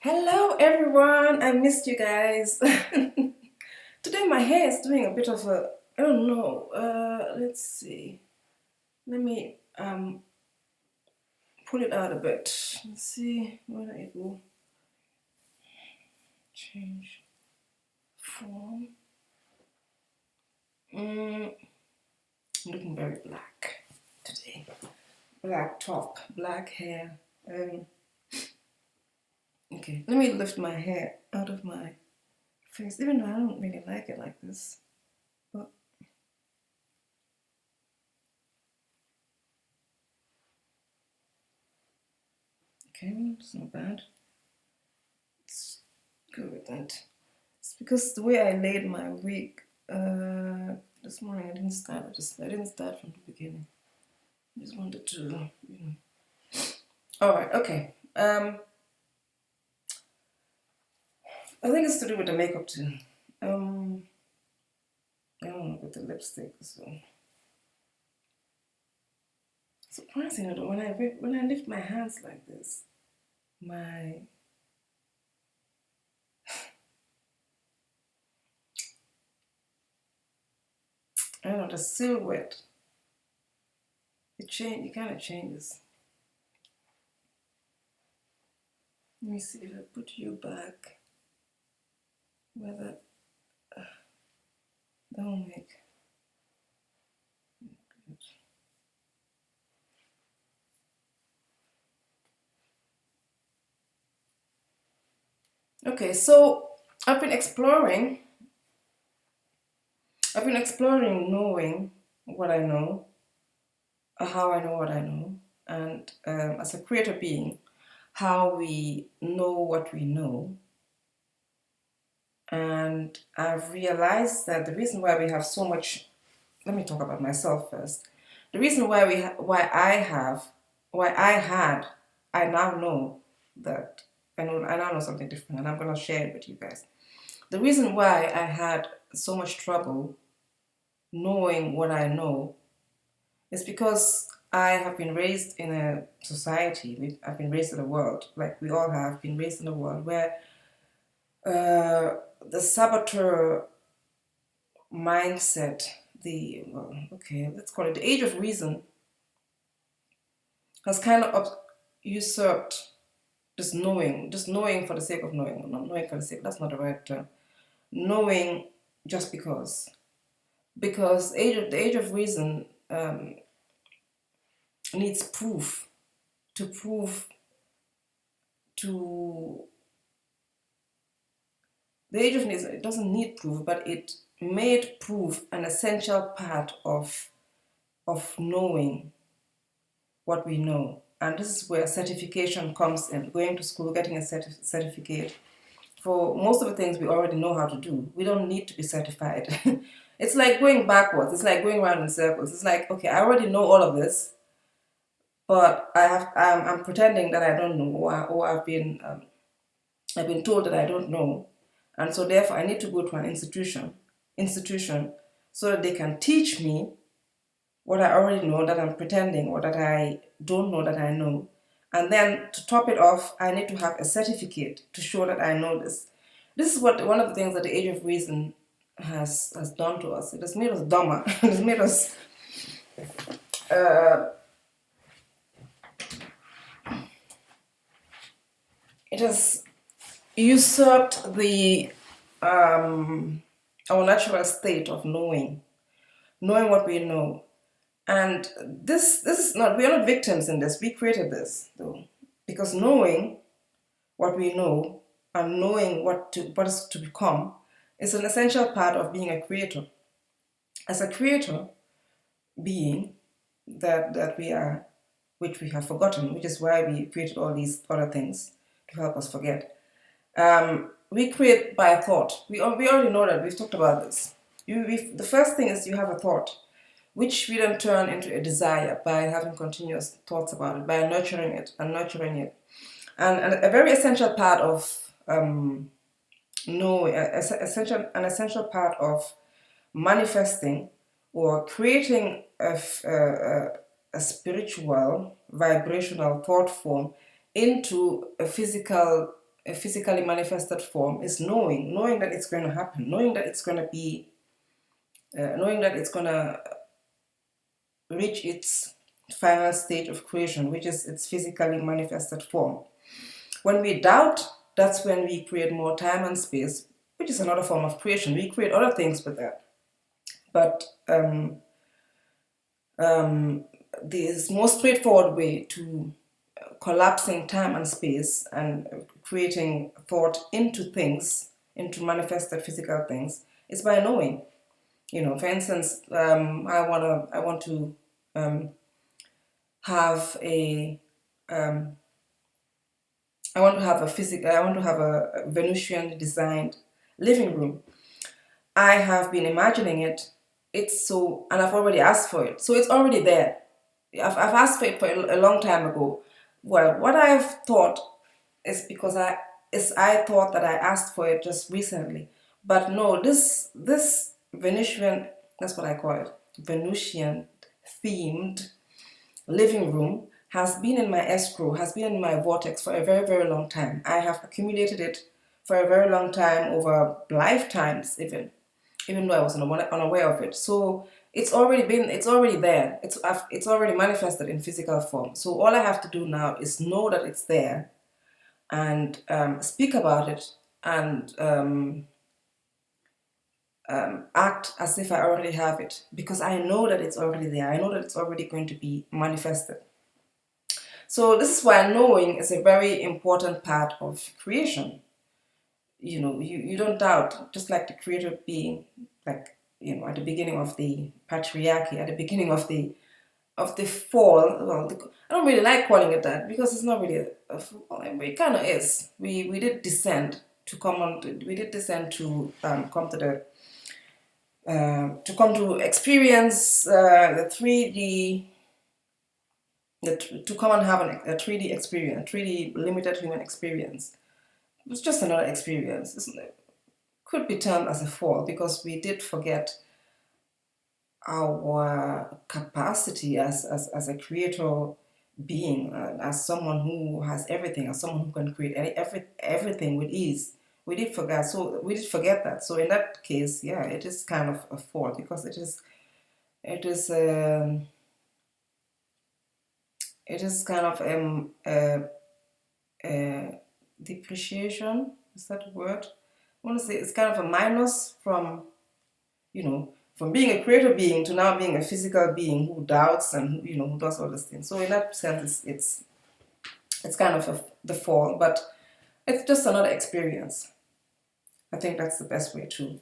Hello everyone, I missed you guys. Today my hair is doing a bit of a, I don't know, let's see. Let me pull it out a bit. Let's see where it will change form. I'm looking very black today. Black top, black hair. Okay, let me lift my hair out of my face, even though I don't really like it like this. But okay, it's not bad. Let's go with that. It's because the way I laid my wig this morning, I didn't start from the beginning. I just wanted to, All right, okay. I think it's to do with the makeup too. I don't know, with the lipstick. So surprisingly, when I lift my hands like this, my I don't know, the silhouette, it kind of changes. Let me see if I put you back, whether that will make good. Okay, so I've been exploring knowing what I know, how I know what I know, and as a creator being, how we know what we know. And I've realized that the reason why we have so much, let me talk about myself first. The reason why I now know that I now know something different, and I'm gonna share it with you guys. The reason why I had so much trouble knowing what I know is because I have been raised in a society, I've been raised in a world, like we all have been raised in a world where the saboteur mindset, let's call it the age of reason, has kind of usurped just knowing for the sake of knowing, not knowing for the sake, that's not the right term, knowing just because. Because the age of reason needs proof to prove to the age of reason. It doesn't need proof, but it made proof an essential part of knowing what we know. And this is where certification comes in. Going to school, getting a certificate. For most of the things we already know how to do, we don't need to be certified. It's like going backwards. It's like going around in circles. It's like, okay, I already know all of this, but I'm pretending that I don't know, or I've been told that I don't know, and so therefore I need to go to an institution so that they can teach me what I already know that I'm pretending, or that I don't know that I know. And then to top it off, I need to have a certificate to show that I know this. This is one of the things that the age of reason has done to us. It has made us dumber. It has made us it has usurped the our natural state of knowing what we know. And this is not, we are not victims in this. We created this though, because knowing what we know and knowing what is to become is an essential part of being a creator. As a creator being that we are, which we have forgotten, which is why we created all these other things to help us forget. We create by thought. We already know that. We've talked about this. The first thing is you have a thought, which we then turn into a desire by having continuous thoughts about it, by nurturing it and nurturing it. And a very essential part of an essential part of manifesting or creating a spiritual vibrational thought form into a physical a physically manifested form is knowing that it's going to happen, knowing that it's going to be, knowing that it's going to reach its final stage of creation, which is its physically manifested form. When we doubt, that's when we create more time and space, which is another form of creation. We create other things with that. But the most straightforward way to collapsing time and space and creating thought into things, into manifested physical things, is by knowing. For instance, I want to have a I want to have a Venusian designed living room. I have been imagining it. And I've already asked for it, so it's already there. I've asked for it for a long time ago. Well, what I've thought is because I thought that I asked for it just recently, but no, this Venusian, that's what I call it, Venusian themed living room has been in my escrow, has been in my vortex for a very, very long time. I have accumulated it for a very long time, over lifetimes even though I was unaware of it. So it's already there. It's already manifested in physical form. So all I have to do now is know that it's there, and speak about it, and act as if I already have it, because I know that it's already there. I know that it's already going to be manifested. So this is why knowing is a very important part of creation. You don't doubt, just like the creator being, like, at the beginning of the patriarchy, at the beginning of the fall. Well, I don't really like calling it that, because it's not really a fall. It kind of is. We did descend to come on. We did descend to come to experience the 3D. To come and have a 3D experience, 3D limited human experience. It was just another experience. It could be termed as a fall, because we did forget our capacity as a creator being, as someone who has everything, as someone who can create everything with ease. We did forget that. So in that case, yeah, it is kind of a fall, because it is kind of depreciation. Is that a word? I want to say it's kind of a minus from being a creator being to now being a physical being who doubts and who does all these things. So in that sense, it's kind of the fall, but it's just another experience. I think that's the best way to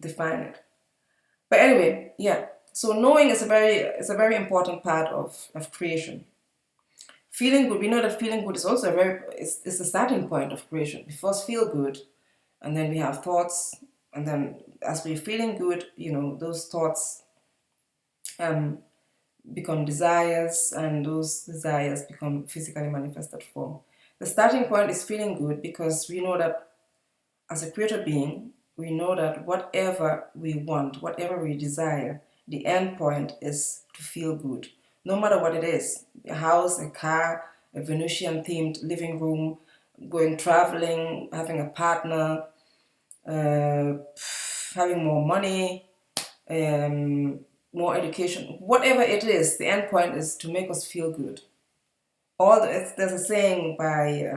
define it. But anyway, yeah. So knowing is a very important part of creation. Feeling good, we know that feeling good is also it's the starting point of creation. We first feel good, and then we have thoughts, and then as we're feeling good, those thoughts become desires, and those desires become physically manifested form. The starting point is feeling good, because we know that as a creator being, we know that whatever we want, whatever we desire, the end point is to feel good, no matter what it is. A house, a car, a Venusian themed living room, going traveling, having a partner, having more money, more education, whatever it is, the end point is to make us feel good. There's a saying by,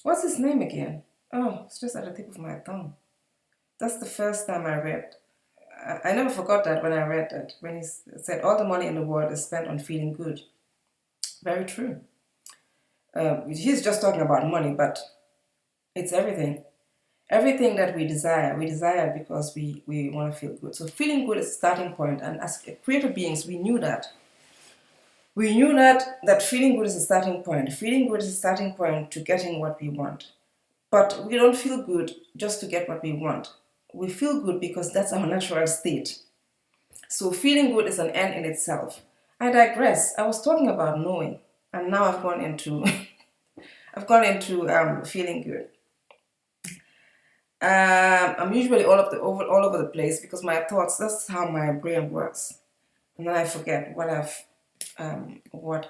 what's his name again? Oh, it's just at the tip of my tongue. That's the first time I read. I never forgot that when I read that, when he said all the money in the world is spent on feeling good. Very true. He's just talking about money, but it's everything. Everything that we desire because we want to feel good. So feeling good is the starting point, and as creative beings, we knew that. We knew that feeling good is the starting point. Feeling good is the starting point to getting what we want. But we don't feel good just to get what we want. We feel good because that's our natural state. So feeling good is an end in itself. I digress. I was talking about knowing, and now I've gone into feeling good. I'm usually all over the place because my thoughts. That's how my brain works, and then I forget what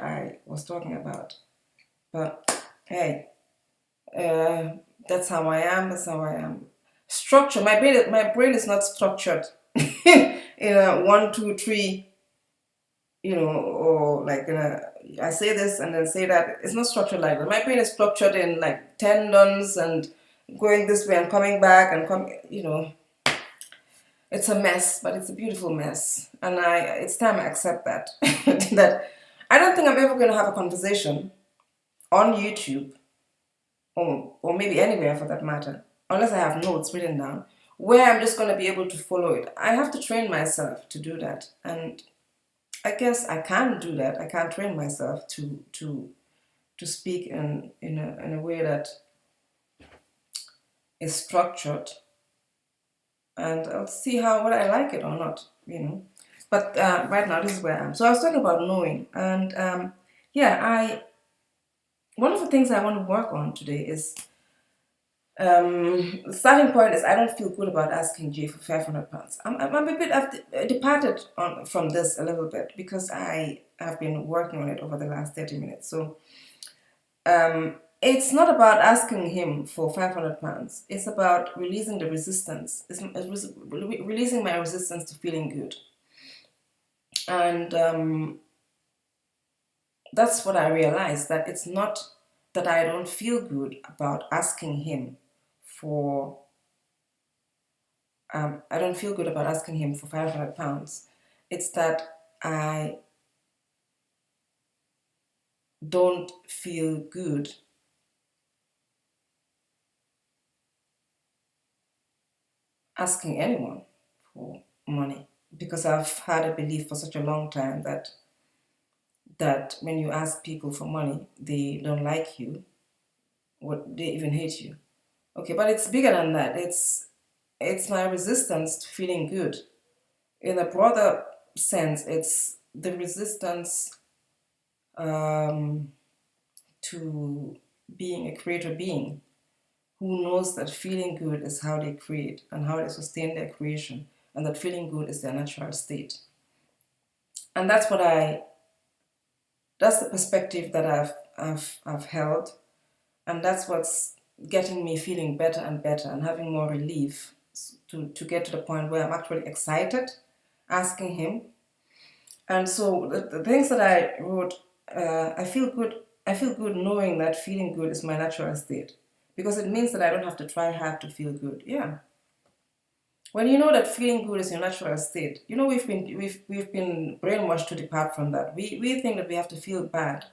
I was talking about. But hey, uh, that's how I am. That's how I am. Structure. My brain is not structured in a one, two, three. Or like I say this and then say that. It's not structured like that. My brain is structured in like tendons and going this way and coming back and come. It's a mess, but it's a beautiful mess, and it's time I accept that. That I don't think I'm ever going to have a conversation on YouTube or maybe anywhere for that matter, unless I have notes written down, where I'm just going to be able to follow it. I have to train myself to do that, and I guess I can do that. I can train myself to speak in a way that is structured, and I'll see how whether I like it or not. But right now, this is where I am. So I was talking about knowing, and yeah, I one of the things I want to work on today is the starting point is I don't feel good about asking Jay for £500. I'm a bit I've departed from this a little bit because I have been working on it over the last 30 minutes. So it's not about asking him for £500. It's about releasing the resistance. It's releasing my resistance to feeling good, and that's what I realized, that it's not that I don't feel good about asking him for I don't feel good about asking him for £500. It's that I don't feel good asking anyone for money, because I've had a belief for such a long time that when you ask people for money, they don't like you, or they even hate you. Okay, but it's bigger than that. It's my resistance to feeling good. In a broader sense, it's the resistance to being a creator being who knows that feeling good is how they create and how they sustain their creation, and that feeling good is their natural state. And that's the perspective that I've held, and that's what's getting me feeling better and better and having more relief to get to the point where I'm actually excited asking him. And so the things that I wrote, I feel good. I feel good knowing that feeling good is my natural state, because it means that I don't have to try hard to feel good. Yeah. When you know that feeling good is your natural state, we've been brainwashed to depart from that. We think that we have to feel bad,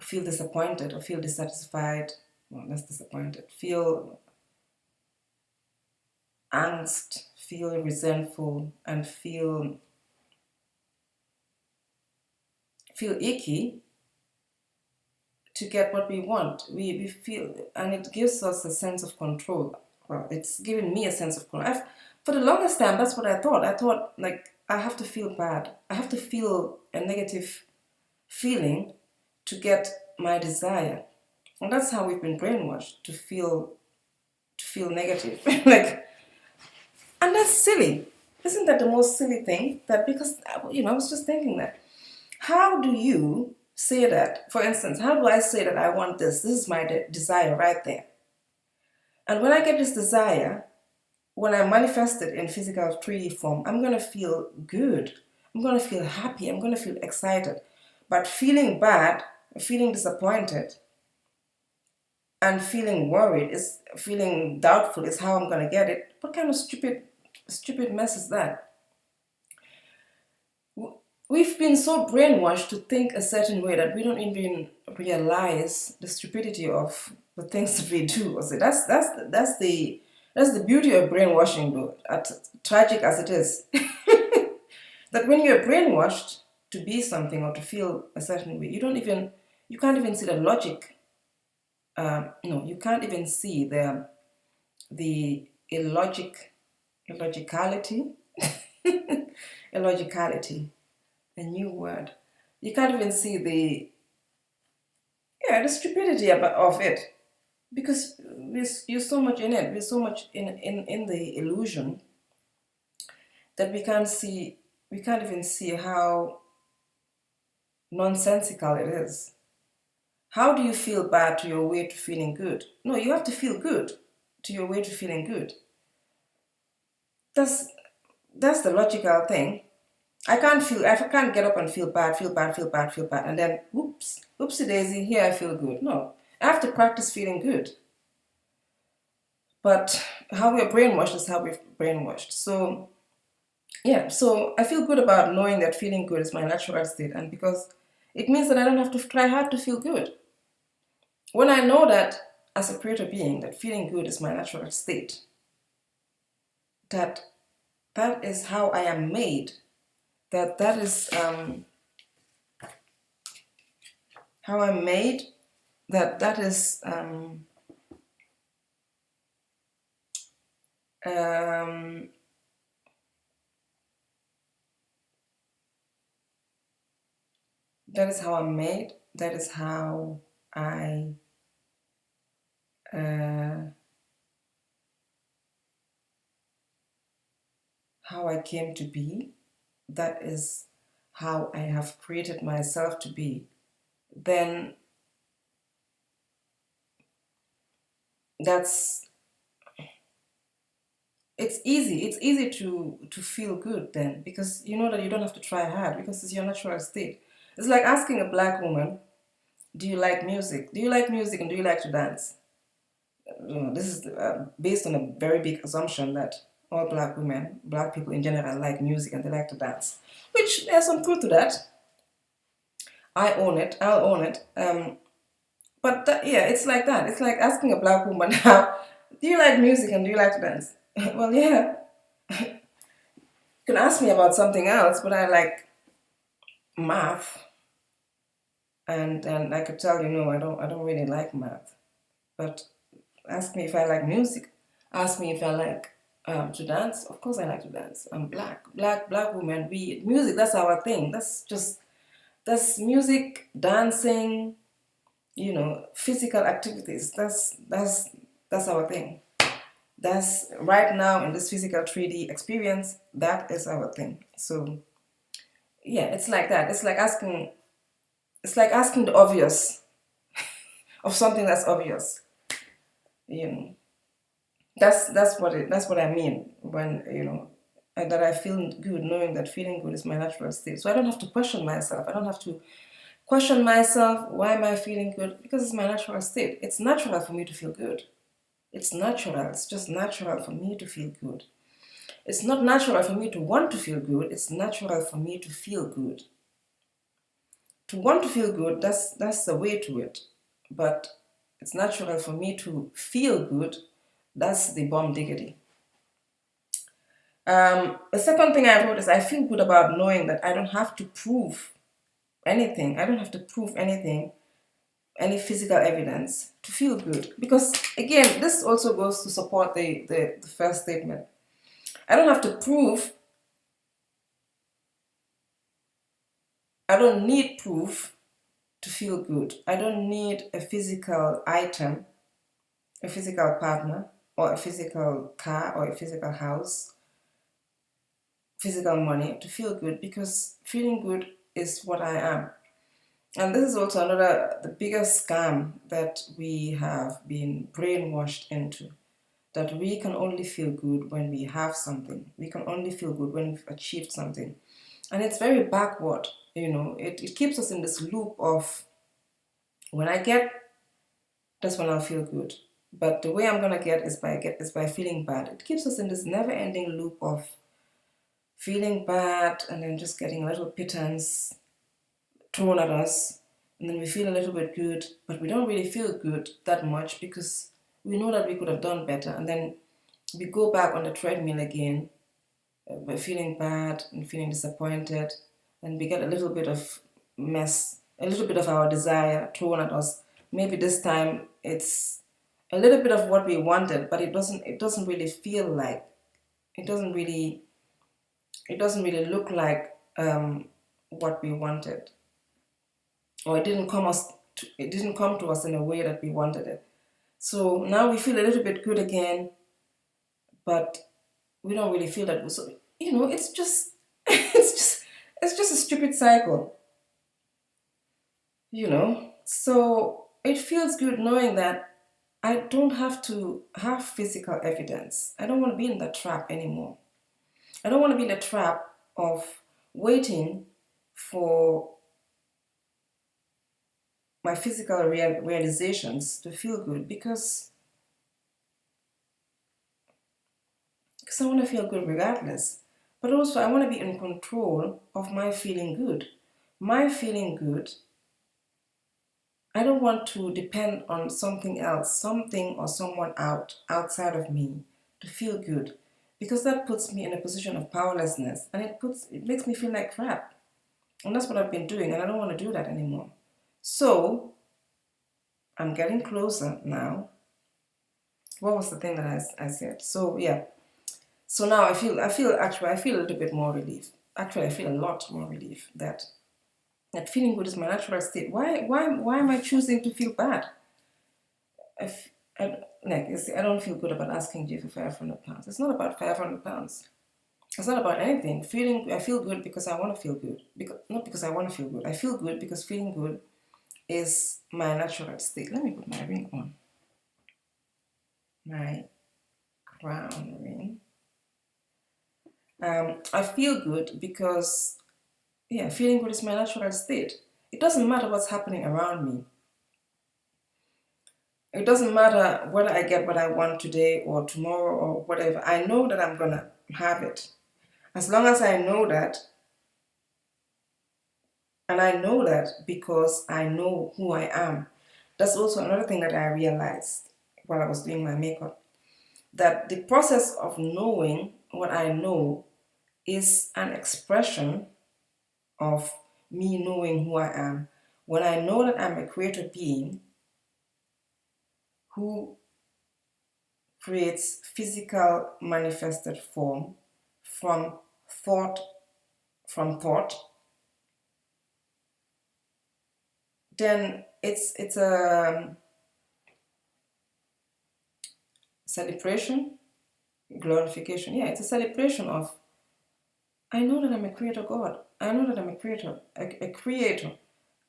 feel disappointed, or feel dissatisfied. Well, that's disappointed. Feel angst, feel resentful, and feel icky to get what we want. We feel, and it gives us a sense of control. Well, it's given me a sense of control. For the longest time, that's what I thought. I thought, like, I have to feel bad. I have to feel a negative feeling to get my desire. And that's how we've been brainwashed to feel negative. Like, and that's silly. Isn't that the most silly thing? That because I was just thinking that. How do you say that? For instance, how do I say that I want this? This is my desire right there. And when I get this desire, when I manifest it in physical 3D form, I'm going to feel good. I'm going to feel happy. I'm going to feel excited. But feeling bad, feeling disappointed, and feeling worried, is feeling doubtful is how I'm going to get it. What kind of stupid mess is that? We've been so brainwashed to think a certain way that we don't even realize the stupidity of the things that we do. So that's the beauty of brainwashing, though, tragic as it is. That when you're brainwashed to be something or to feel a certain way, you can't even see the logic. You can't even see the illogicality, illogicality, a new word. You can't even see the stupidity of it, because you're so much in it. We're so much in the illusion that we can't even see how nonsensical it is. How do you feel bad to your way to feeling good? No, you have to feel good to your way to feeling good. That's that's the logical thing. I can't get up and feel bad, feel bad, feel bad, feel bad, and then whoops, whoopsie daisy, here I feel good. No. I have to practice feeling good. But how we're brainwashed is how we're brainwashed. So yeah, so I feel good about knowing that feeling good is my natural state, and because it means that I don't have to try hard to feel good. When I know that as a creator being, that feeling good is my natural state, that that is how I am made, that is how I'm made, that is um, that is how I'm made. That is uh, how I came to be. That is how I have created myself to be. Then that's it's easy. It's easy to feel good then, because you know that you don't have to try hard because it's your natural state. It's like asking a black woman, do you like music? Do you like music and do you like to dance? This is based on a very big assumption that all black women, black people in general, like music and they like to dance, which there's some truth to that. I own it. I'll own it. But yeah, it's like that. It's like asking a black woman, now, do you like music and do you like to dance? Well, yeah. You can ask me about something else, but I like math, and I could tell you no, I don't really like math. But ask me if I like music. Ask me if I like to dance. Of course, I like to dance. I'm black woman. We music. That's our thing. That's music, dancing. Physical activities. That's our thing. That's right now in this physical 3D experience. That is our thing. So yeah, it's like that. It's like asking. It's like asking the obvious of something that's obvious. You know. That's what I mean when that I feel good knowing that feeling good is my natural state. So I don't have to question myself. I don't have to question myself, why am I feeling good? Because it's my natural state. It's natural for me to feel good. It's natural. It's just natural for me to feel good. It's not natural for me to want to feel good. It's natural for me to feel good. To want to feel good, that's the way to it. But it's natural for me to feel good. That's the bomb diggity. The second thing I wrote is I feel good about knowing that I don't have to prove anything. I don't have to prove anything, any physical evidence to feel good. Because again, this also goes to support the first statement. I don't have to prove, I don't need proof to feel good. I don't need a physical item, a physical partner, or a physical car, or a physical house, physical money to feel good, because feeling good is what I am. And this is also the biggest scam that we have been brainwashed into, that we can only feel good when we have something. We can only feel good when we've achieved something. And it's very backward, it keeps us in this loop of when I get, that's when I'll feel good. But the way I'm gonna get is by feeling bad. It keeps us in this never-ending loop of feeling bad and then just getting a little pittance thrown at us, and then we feel a little bit good, but we don't really feel good that much because we know that we could have done better, and then we go back on the treadmill again by feeling bad and feeling disappointed, and we get a little bit of mess, a little bit of our desire thrown at us. Maybe this time it's a little bit of what we wanted, but it doesn't really feel like, it doesn't really look like what we wanted, or it didn't come to us in a way that we wanted it. So now we feel a little bit good again, but we don't really feel that. So it's just it's just a stupid cycle. So it feels good knowing that I don't have to have physical evidence. I don't want to be in that trap anymore. I don't want to be in the trap of waiting for my physical realizations to feel good because I want to feel good regardless. But also, I want to be in control of my feeling good. My feeling good, I don't want to depend on something else, something or someone outside of me to feel good, because that puts me in a position of powerlessness, and it makes me feel like crap. And that's what I've been doing, and I don't want to do that anymore. So I'm getting closer now. What was the thing that I said? So yeah. So now I feel a little bit more relief. Actually, I feel a lot more relief that feeling good is my natural state. Why am I choosing to feel bad? If like you see, I don't feel good about asking you for 500 pounds. It's not about 500 pounds. It's not about anything. I feel good because I want to feel good. Not because I want to feel good. I feel good because feeling good is my natural state. Let me put my ring on. My crown ring. I feel good because, yeah, feeling good is my natural state. It doesn't matter what's happening around me. It doesn't matter whether I get what I want today or tomorrow or whatever. I know that I'm gonna have it. As long as I know that, and I know that because I know who I am. That's also another thing that I realized while I was doing my makeup. That the process of knowing what I know is an expression of me knowing who I am. When I know that I'm a creator being who creates physical manifested form from thought, from thought, then it's a celebration, glorification. Yeah, it's a celebration of I know that I'm a creator God. I know that I'm a creator, a creator,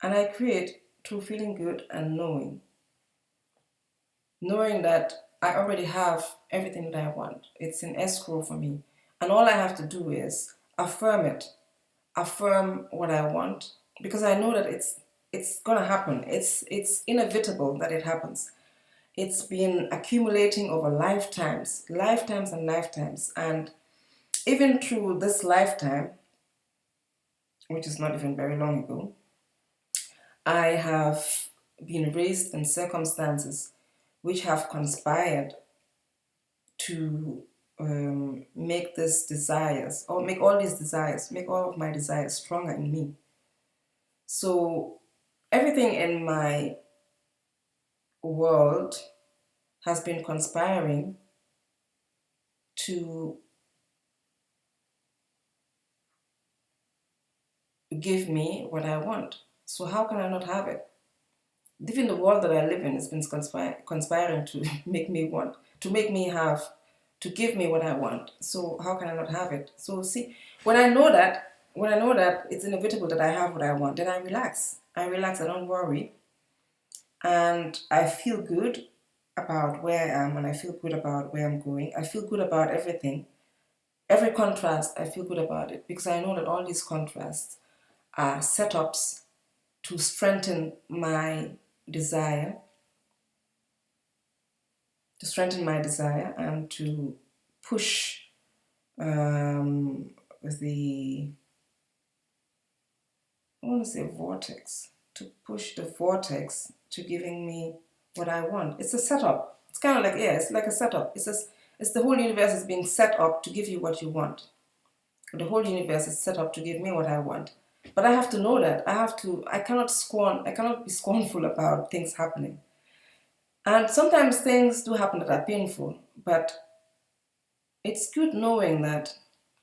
and I create through feeling good and knowing that I already have everything that I want. It's in escrow for me. And all I have to do is affirm it, affirm what I want, because I know that it's gonna happen. It's inevitable that it happens. It's been accumulating over lifetimes, lifetimes and lifetimes. And even through this lifetime, which is not even very long ago, I have been raised in circumstances which have conspired to make these desires, or make all these desires, make all of my desires stronger in me. So everything in my world has been conspiring to give me what I want. So how can I not have it? Even the world that I live in has been conspiring to make me want, to make me have, to give me what I want. So how can I not have it? So see, when I know that it's inevitable that I have what I want, then I relax. I relax, I don't worry. And I feel good about where I am, and I feel good about where I'm going. I feel good about everything. Every contrast, I feel good about it because I know that all these contrasts are setups to strengthen my desire, and to push the, I want to say vortex, to push the vortex to giving me what I want. It's a setup. It's kind of like, yeah, it's like a setup. It's the whole universe is being set up to give you what you want. The whole universe is set up to give me what I want. But I have to know that. I cannot be scornful about things happening. And sometimes things do happen that are painful, but it's good knowing that,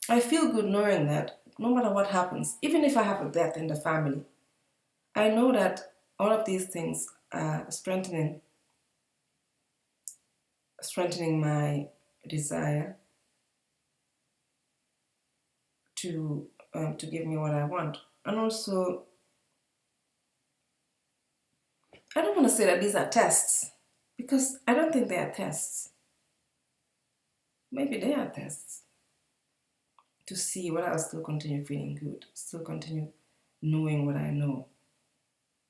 I feel good knowing that no matter what happens, even if I have a death in the family, I know that all of these things are strengthening my desire to give me what I want. And also, I don't want to say that these are tests, because I don't think they are tests. Maybe they are tests to see whether I'll still continue feeling good, still continue knowing what I know.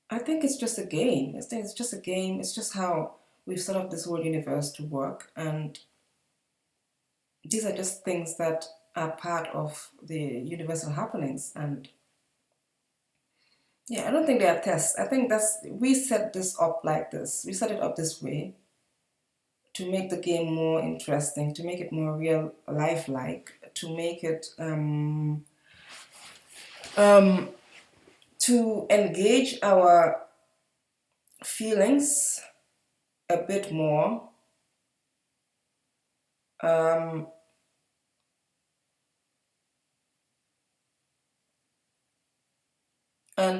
I think it's just a game. I think it's just a game. It's just how we've set up this whole universe to work, and these are just things that are part of the universal happenings. And yeah, I don't think they are tests. I think we set this up like this. We set it up this way to make the game more interesting, to make it more real, lifelike, to make it to engage our feelings a bit more, and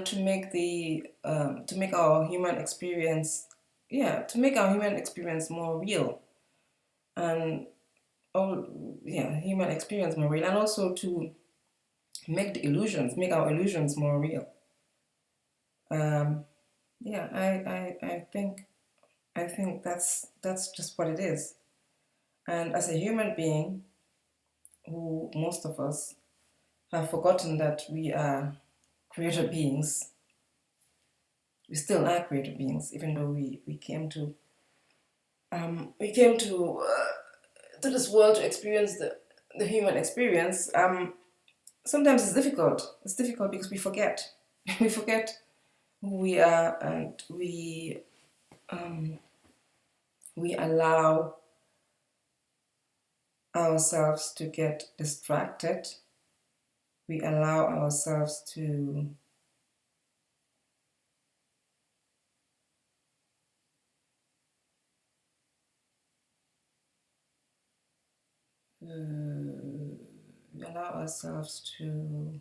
to make to make our human experience, yeah, to make our human experience more real, and oh yeah, human experience more real, and also to make make our illusions more real. Yeah, I think that's just what it is. And as a human being, who most of us have forgotten that we are creator beings, we still are creator beings, even though we came to to this world to experience the human experience. Sometimes it's difficult. It's difficult because we forget. We forget who we are, and we allow ourselves to get distracted. We allow ourselves to we allow ourselves to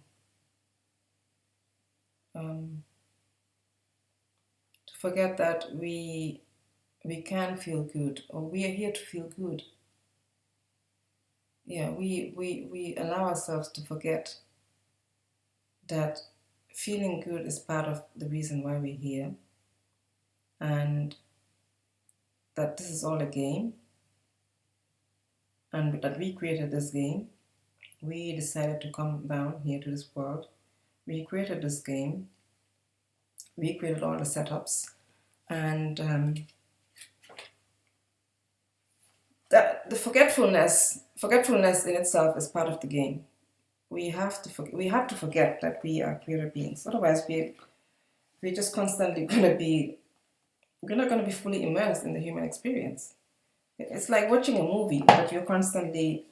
forget that we can feel good, or we are here to feel good. Yeah, we allow ourselves to forget that feeling good is part of the reason why we're here, and that this is all a game, and that we created this game. We decided to come down here to this world. We created this game. We created all the setups, and that the forgetfulness in itself is part of the game. We have to forget that we are creator beings. Otherwise, we're just constantly we're not going to be fully immersed in the human experience. It's like watching a movie, but you're constantly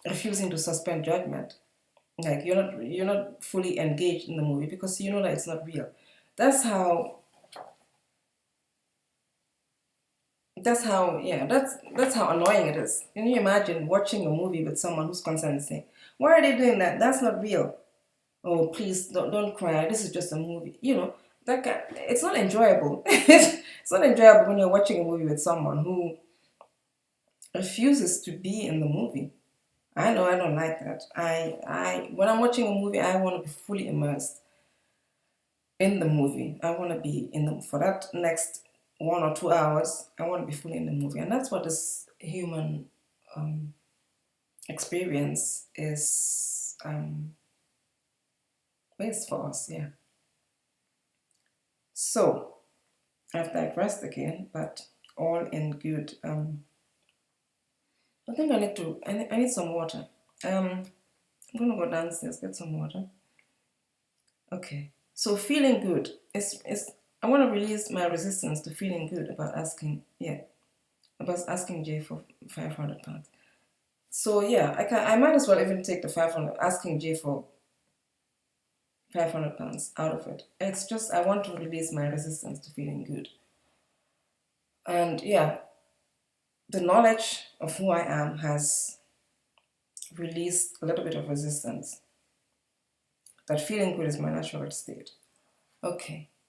refusing to suspend judgment. Like you're not fully engaged in the movie because you know that it's not real. That's how yeah, that's how annoying it is. Can you imagine watching a movie with someone who's constantly saying, "Why are they doing that? That's not real." "Oh, please don't cry. This is just a movie." It's not enjoyable. It's not enjoyable when you're watching a movie with someone who refuses to be in the movie. I know I don't like that. I when I'm watching a movie, I want to be fully immersed in the movie. I want to be in the for that next 1 or 2 hours. I want to be fully in the movie, and that's what this human experience is for us. Yeah. So I've digressed again, but all in good. I think I need some water. I'm gonna go downstairs, get some water. Okay. So feeling good is I want to release my resistance to feeling good about asking Jay for £500. So yeah, I might as well even take the 500, asking Jay for £500 out of it. It's just I want to release my resistance to feeling good. And yeah, the knowledge of who I am has released a little bit of resistance. That feeling good is my natural state. Okay.